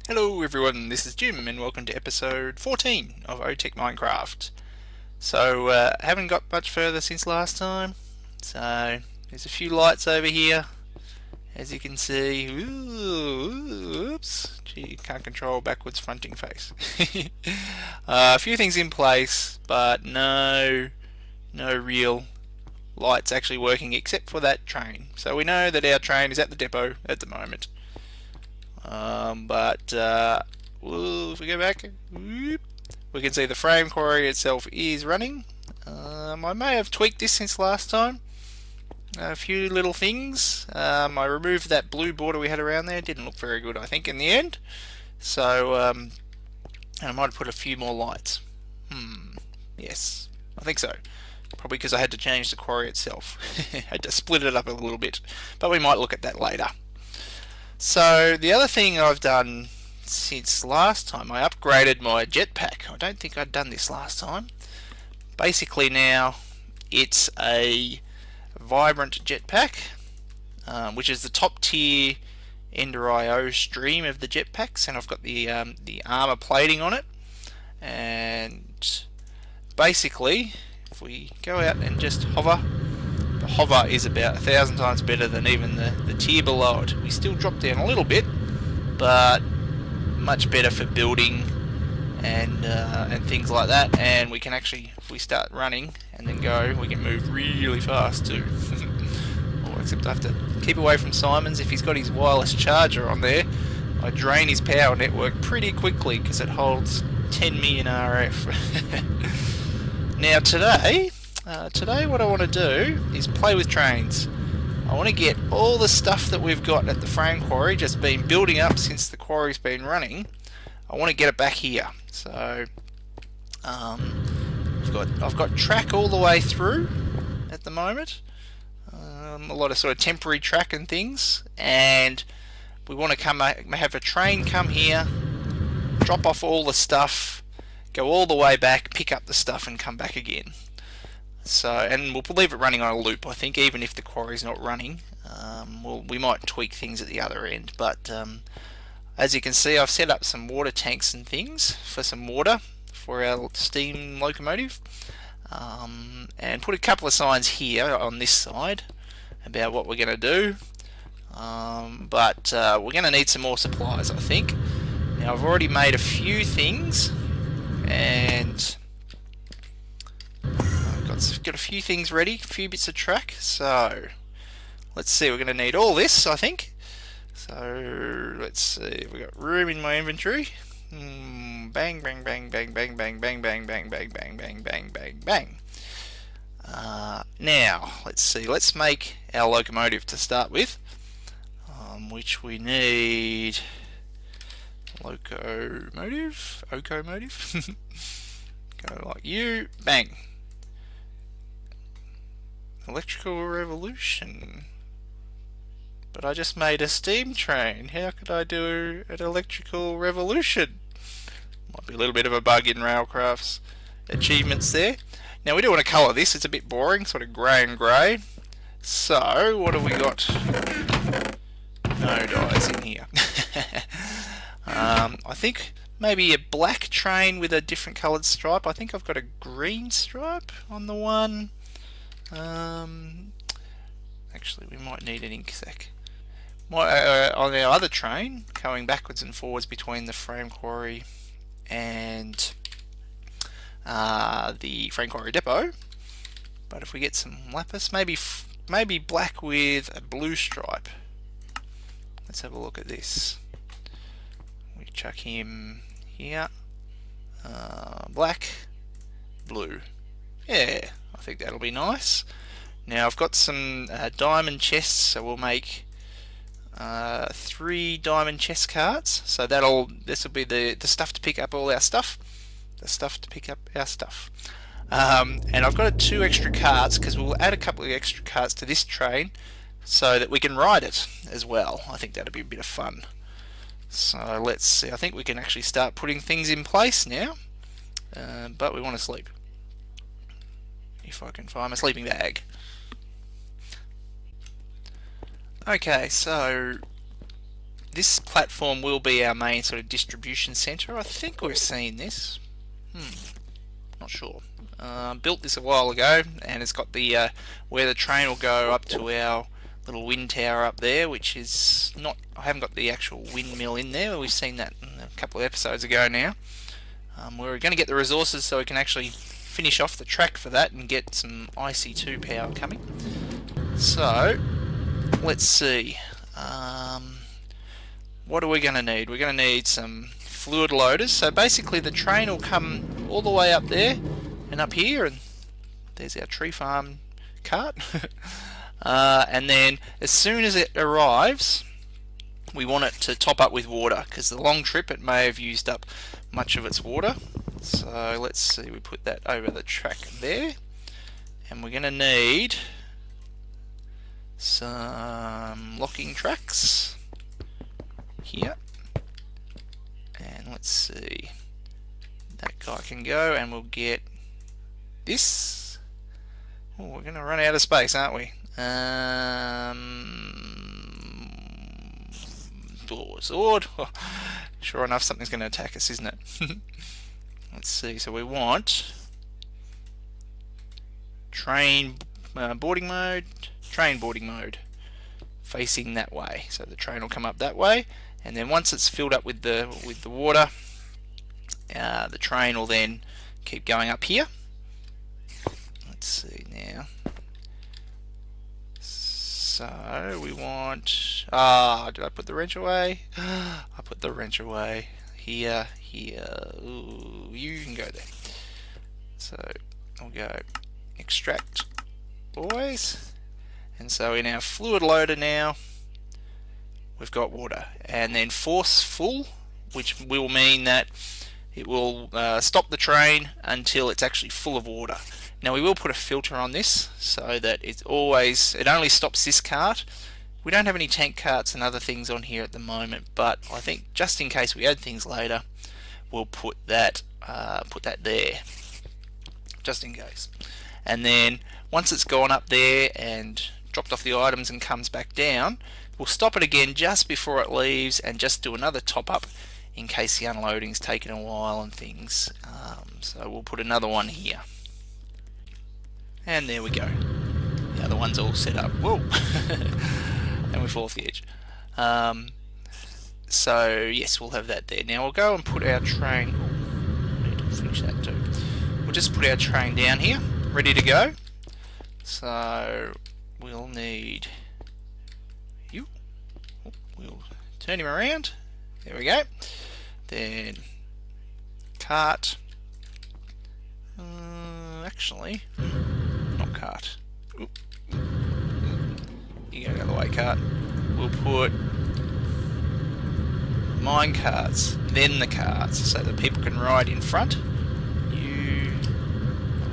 Hello everyone, this is Jim and welcome to episode 14 of oTech Minecraft. So, haven't got much further since last time. So, there's a few lights over here, as you can see. Oops, gee, can't control backwards fronting face. A few things in place, but no real lights actually working except for that train. So we know that our train is at the depot at the moment. If we go back, we can see the FrameQuarry itself is running. I may have tweaked this since last time. A few little things. I removed that blue border we had around there. Didn't look very good, I think, in the end. So, and I might have put a few more lights. Yes, I think so. Probably because I had to change the quarry itself. Had to split it up a little bit. But we might look at that later. So the other thing I've done since last time, I upgraded my jetpack. I don't think I'd done this last time. Basically now it's a vibrant jetpack, which is the top tier Ender IO stream of the jetpacks, and I've got the armor plating on it. And basically, if we go out and just hover, the hover is about 1,000 times better than even the tier below it. We still drop down a little bit, but much better for building and things like that. And we can actually, if we start running and then go, we can move really fast too. Except I have to keep away from Simon's. If he's got his wireless charger on there, I drain his power network pretty quickly because it holds 10 million RF. Now today what I want to do is play with trains. I want to get all the stuff that we've got at the frame quarry, just been building up since the quarry's been running. I want to get it back here. So I've got track all the way through at the moment. A lot of sort of temporary track and things, and we want to have a train come here, drop off all the stuff, go all the way back, pick up the stuff, and come back again. So, and we'll leave it running on a loop, I think, even if the quarry's not running. We might tweak things at the other end, but as you can see, I've set up some water tanks and things for some water for our steam locomotive, and put a couple of signs here on this side about what we're going to do. But we're going to need some more supplies, I think. Now, I've already made a few things, and I've got a few things ready, a few bits of track. So let's see, we're going to need all this, I think. So let's see, we've got room in my inventory. Bang, bang, bang, bang, bang, bang, bang, bang, bang, bang, bang, bang, bang, bang, bang. Now, let's see, let's make our locomotive to start with, which we need ocomotive. Go like you, bang. Electrical revolution. But I just made a steam train. How could I do an electrical revolution? Might be a little bit of a bug in Railcraft's achievements there. Now we do want to colour this, it's a bit boring, sort of grey and grey. So, what have we got? No dyes in here. I think maybe a black train with a different coloured stripe. I think I've got a green stripe on the one. Actually, we might need an ink sac. On our other train, going backwards and forwards between the frame quarry and the FrameQuarry Depot. But if we get some lapis, maybe black with a blue stripe. Let's have a look at this. We chuck him here. Black, blue. Yeah, I think that'll be nice. Now I've got some diamond chests, so we'll make 3 diamond chest carts. So this will be the stuff to pick up all our stuff. And I've got 2 extra carts because we'll add a couple of extra carts to this train so that we can ride it as well. I think that'll be a bit of fun. So let's see, I think we can actually start putting things in place now, but we want to sleep. If I can find my sleeping bag. Okay, so this platform will be our main sort of distribution center. I think we've seen this. Not sure. Built this a while ago, and it's got the where the train will go up to our little wind tower up there, which is not. I haven't got the actual windmill in there. We've seen that a couple of episodes ago now. We're going to get the resources so we can actually finish off the track for that and get some IC2 power coming. So let's see. What are we going to need? We're going to need some fluid loaders. So basically the train will come all the way up there and up here, and there's our tree farm cart. And then as soon as it arrives, we want it to top up with water, because the long trip it may have used up much of its water. So let's see, we put that over the track there, and we're going to need some locking tracks here, and let's see, that guy can go, and we'll get this. Oh, we're going to run out of space, aren't we? Sword. Oh, sure enough, something's going to attack us, isn't it? Let's see. So we want train boarding mode, facing that way. So the train will come up that way, and then once it's filled up with the water, the train will then keep going up here. Let's see now. So we want. Did I put the wrench away? I put the wrench away. Here. Ooh, you can go there. So I'll go extract always. And so in our fluid loader now, we've got water. And then force full, which will mean that it will stop the train until it's actually full of water. Now we will put a filter on this so that it only stops this cart. We don't have any tank carts and other things on here at the moment, but I think just in case we add things later, we'll put that there, just in case. And then once it's gone up there and dropped off the items and comes back down, we'll stop it again just before it leaves and just do another top up in case the unloading's taken a while and things. So we'll put another one here. And there we go. The other one's all set up. Whoa! And we fall off the edge. So yes, we'll have that there. Now we'll go and put our train. Oh, need to finish that too. We'll just put our train down here, ready to go. So we'll need you. We'll turn him around. There we go. Then cart. Actually, not cart. Oop. You go the other way, cart. We'll put mine carts, then the carts, so that people can ride in front. I'm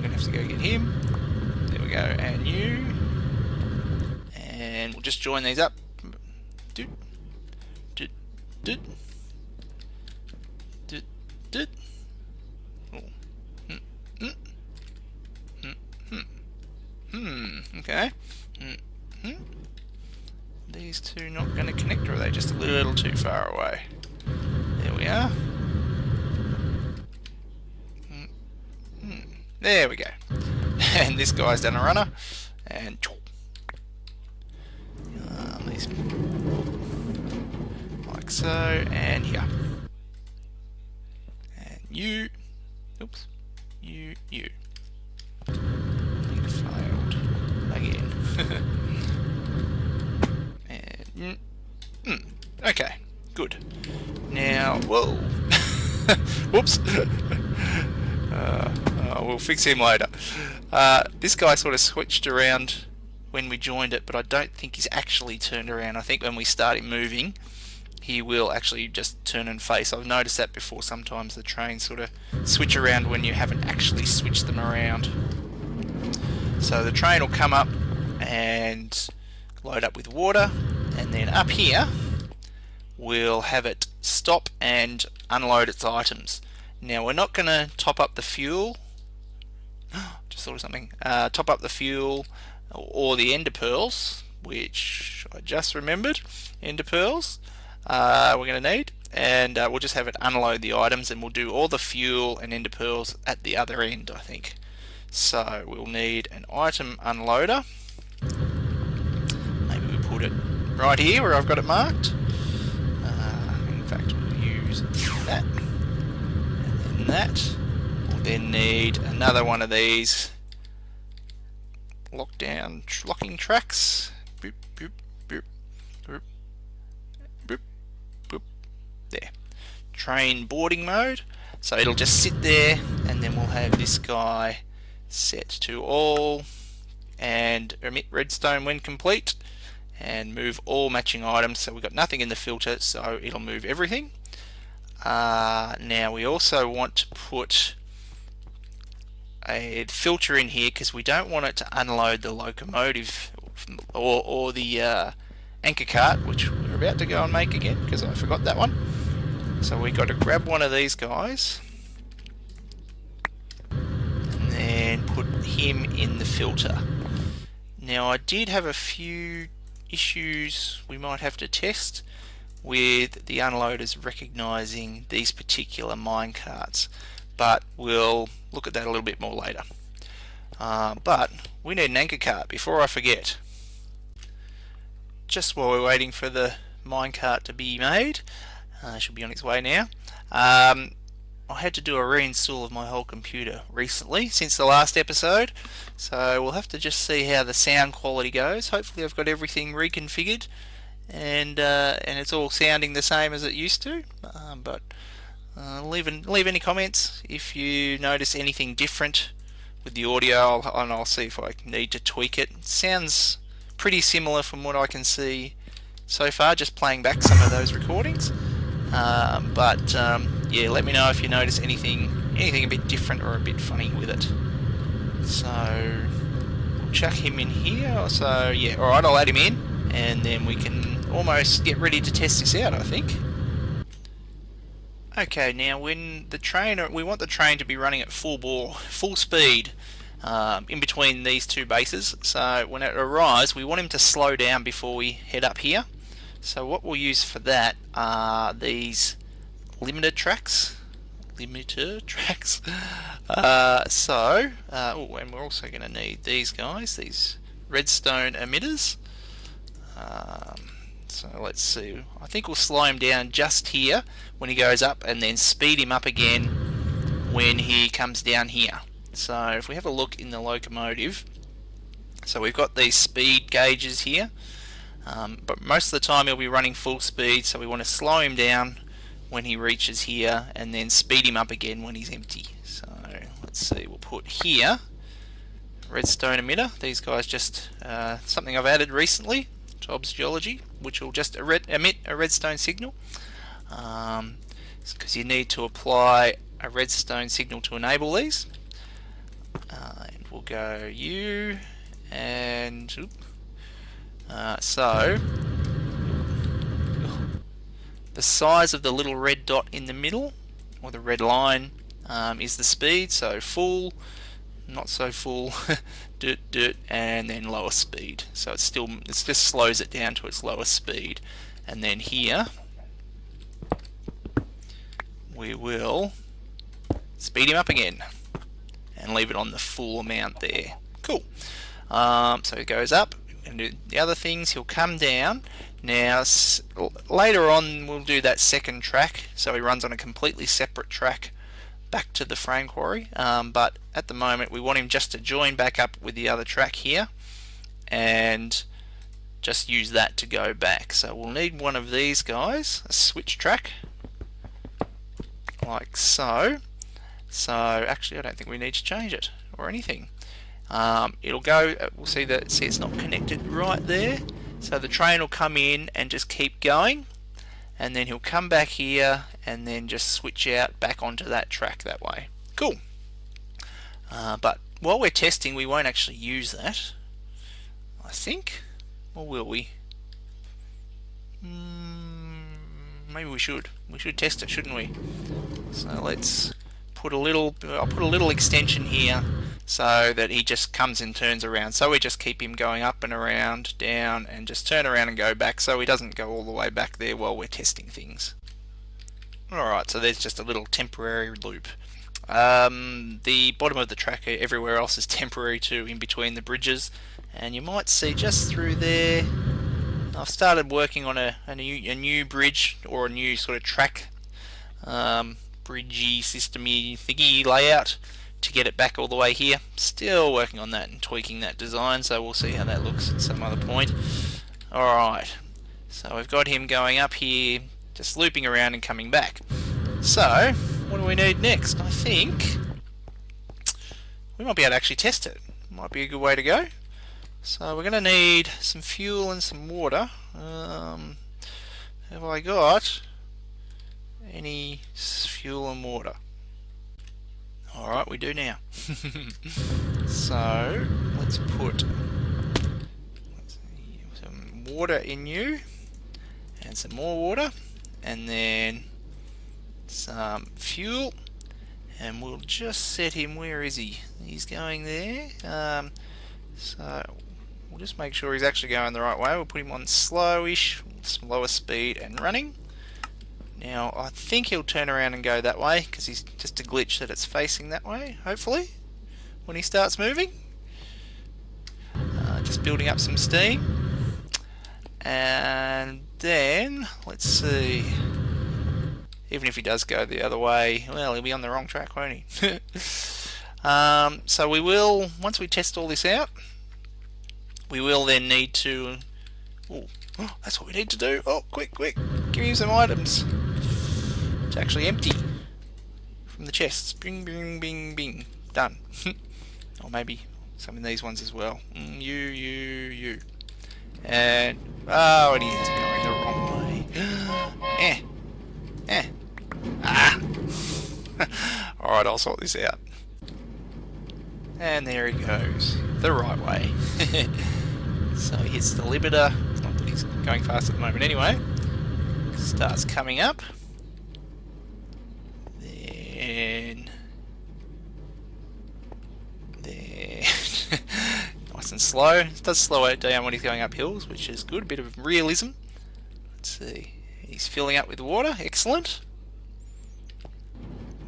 gonna have to go get him. There we go, and you. And we'll just join these up. Doot, doot, doot, doot, doot. Okay. These two not going to connect, or are they just a little too far away? There we are. There we go. And this guy's done a runner. And these like so, and here. And you. Oops. You. Failed again. And okay, good. Now, whoa. Whoops. We'll fix him later. This guy sort of switched around when we joined it, but I don't think he's actually turned around. I think when we start him moving, he will actually just turn and face. I've noticed that before. Sometimes the trains sort of switch around when you haven't actually switched them around. So the train will come up and load up with water, and then up here we'll have it stop and unload its items. Now we're not going to top up the fuel. Just thought of something. Top up the fuel or the ender pearls, which I just remembered. Ender pearls. we're going to need, and we'll just have it unload the items, and we'll do all the fuel and ender pearls at the other end, I think. So we'll need an item unloader. Maybe we put it right here where I've got it marked. In fact, we'll use that, and then that. We'll then need another one of these locking tracks. Boop, boop, boop, boop, boop, boop. There. Train boarding mode. So it'll just sit there, and then we'll have this guy set to all and emit redstone when complete, and move all matching items. So we've got nothing in the filter, so it'll move everything. Now we also want to put a filter in here because we don't want it to unload the locomotive or the anchor cart, which we're about to go and make again because I forgot that one. So we got to grab one of these guys and then put him in the filter. Now I did have a few issues we might have to test with the unloaders recognizing these particular mine carts, but we'll look at that a little bit more later. But we need an anchor cart before I forget. Just while we're waiting for the minecart to be made, should be on its way now. I had to do a reinstall of my whole computer recently since the last episode, so we'll have to just see how the sound quality goes. Hopefully I've got everything reconfigured and it's all sounding the same as it used to, but leave any comments if you notice anything different with the audio, and I'll see if I need to tweak it. It sounds pretty similar from what I can see so far, just playing back some of those recordings. Yeah, let me know if you notice anything a bit different or a bit funny with it. So we'll chuck him in here. So yeah, alright, I'll add him in, and then we can almost get ready to test this out, I think. Okay, now when the train, we want the train to be running at full bore, full speed, in between these two bases. So when it arrives, we want him to slow down before we head up here. So what we'll use for that are these limiter tracks. And we're also going to need these guys, these redstone emitters. So let's see, I think we'll slow him down just here when he goes up, and then speed him up again when he comes down here. So if we have a look in the locomotive, so we've got these speed gauges here, but most of the time he'll be running full speed, so we want to slow him down when he reaches here and then speed him up again when he's empty. So let's see, we'll put here redstone emitter. These guys just something I've added recently to OBS Geology, which will just emit a redstone signal, because you need to apply a redstone signal to enable these. And we'll go you, and so the size of the little red dot in the middle, or the red line, is the speed. So full, not so full, and then lower speed. So it just slows it down to its lowest speed. And then here we will speed him up again and leave it on the full amount there. Cool. So it goes up and do the other things. He'll come down. Now later on we'll do that second track, so he runs on a completely separate track back to the FrameQuarry, but at the moment we want him just to join back up with the other track here and just use that to go back. So we'll need one of these guys, a switch track, like so. So actually I don't think we need to change it or anything. It'll go, we'll see it's not connected right there, so the train will come in and just keep going, and then he'll come back here and then just switch out back onto that track that way. Cool. But while we're testing, we won't actually use that, I think, or will we? Maybe we should. We should test it, shouldn't we? So let's put a little. I'll put a little extension here so that he just comes and turns around. So we just keep him going up and around, down, and just turn around and go back, so he doesn't go all the way back there while we're testing things. Alright, so there's just a little temporary loop. The bottom of the track everywhere else is temporary too, in between the bridges, and you might see just through there I've started working on a new bridge, or a new sort of track bridgey systemy thingy layout to get it back all the way here. Still working on that and tweaking that design, so we'll see how that looks at some other point. Alright, so we've got him going up here, just looping around and coming back. So, what do we need next? I think we might be able to actually test it. Might be a good way to go. So we're going to need some fuel and some water. Have I got any fuel and water? Alright, we do now. So let's put some water in you, and some more water, and then some fuel, and we'll just set him, where is he? He's going there. So we'll just make sure he's actually going the right way. We'll put him on slowish, lower speed and running. Now I think he'll turn around and go that way, because he's just a glitch that it's facing that way, hopefully, when he starts moving. Just building up some steam. And then, let's see, even if he does go the other way, well, he'll be on the wrong track, won't he? So we will, once we test all this out, we will then need to, oh, that's what we need to do. Oh, quick, give me some items. It's actually empty from the chests. Bing, bing, bing, bing. Done. Or maybe some of these ones as well. You. And, oh, it is going the wrong way. Alright, I'll sort this out. And there he goes, the right way. So he hits the limiter. It's not that he's going fast at the moment anyway. Starts coming up. Then there. Nice and slow. It does slow it down when he's going up hills, which is good. A bit of realism. Let's see. He's filling up with water. Excellent.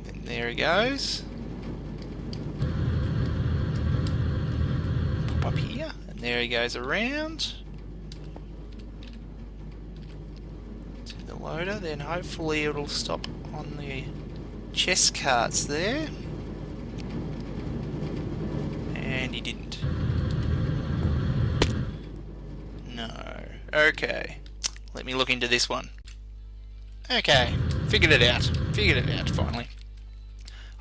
And there he goes. Pop up here. And there he goes around to the loader. Then hopefully it'll stop on the chest carts there. And he didn't. No. Okay. Let me look into this one. Okay. Figured it out finally.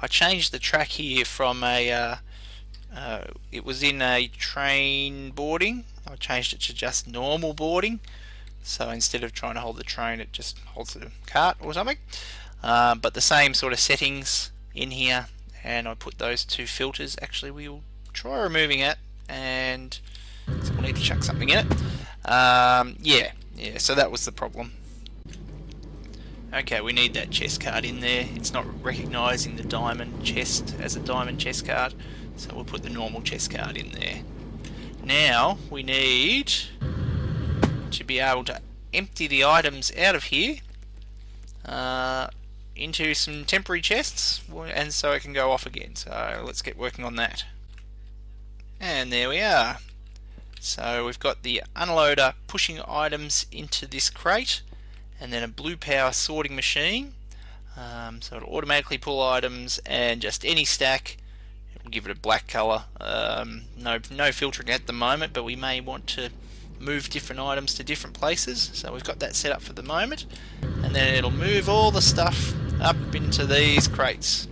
I changed the track here from a it was in a train boarding. I changed it to just normal boarding. So instead of trying to hold the train, it just holds the cart or something. But the same sort of settings in here, and I put those two filters. Actually, we'll try removing it, and so we'll need to chuck something in it. Yeah, so that was the problem. Okay, we need that chest card in there. It's not recognising the diamond chest as a diamond chest card, so we'll put the normal chest card in there. Now we need to be able to empty the items out of here into some temporary chests, and so it can go off again. So let's get working on that. And there we are. So we've got the unloader pushing items into this crate, and then a blue power sorting machine. So it'll automatically pull items, and just any stack, it'll give it a black colour. No filtering at the moment, but we may want to move different items to different places. So we've got that set up for the moment, and then it'll move all the stuff up into these crates.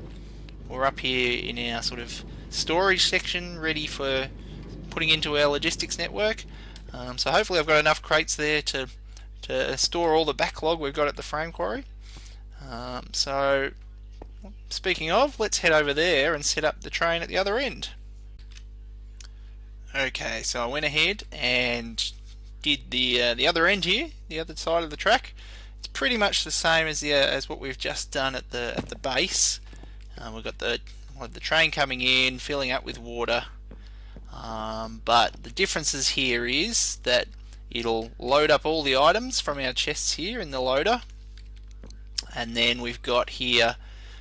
We're up here in our sort of storage section, ready for putting into our logistics network. So hopefully I've got enough crates there to store all the backlog we've got at the FrameQuarry. So speaking of, let's head over there and set up the train at the other end. Okay, so I went ahead and did the other end here, the other side of the track. It's pretty much the same as what we've just done at the base. We've got the have the train coming in, filling up with water. But the differences here is that it'll load up all the items from our chests here in the loader, and then we've got here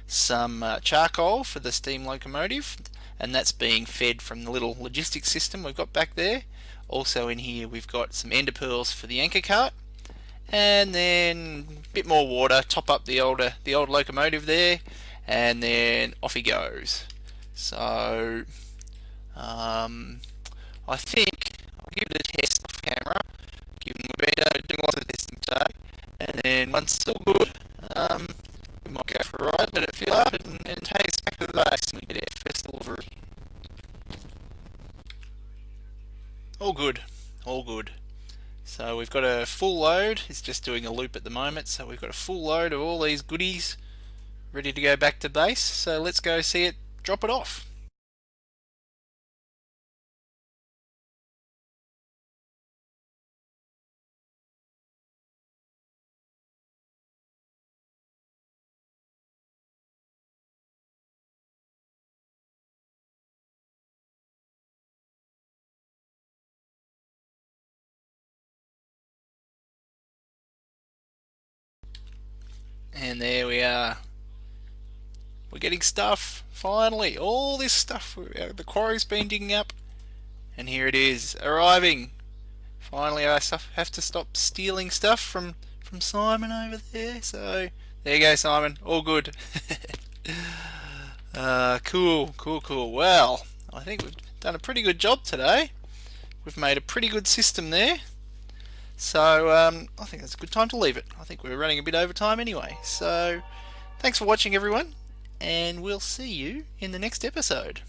some charcoal for the steam locomotive, and that's being fed from the little logistics system we've got back there. Also in here we've got some ender pearls for the anchor cart, and then a bit more water, top up the old locomotive there, and then off he goes. So I think I'll give it a test off camera, given we've been doing lots of testing today, and then once it's all good, we might go for a ride, let it fill up, and take us back to the base and we get our first delivery. All good, all good. So we've got a full load, it's just doing a loop at the moment, so we've got a full load of all these goodies ready to go back to base, so let's go see it drop it off. And there we are. We're getting stuff, finally. All this stuff the quarry's been digging up, and here it is, arriving. Finally I have to stop stealing stuff from Simon over there. So there you go, Simon, all good. Cool. Well, I think we've done a pretty good job today. We've made a pretty good system there. So I think that's a good time to leave it. I think we're running a bit over time anyway. So thanks for watching, everyone, and we'll see you in the next episode.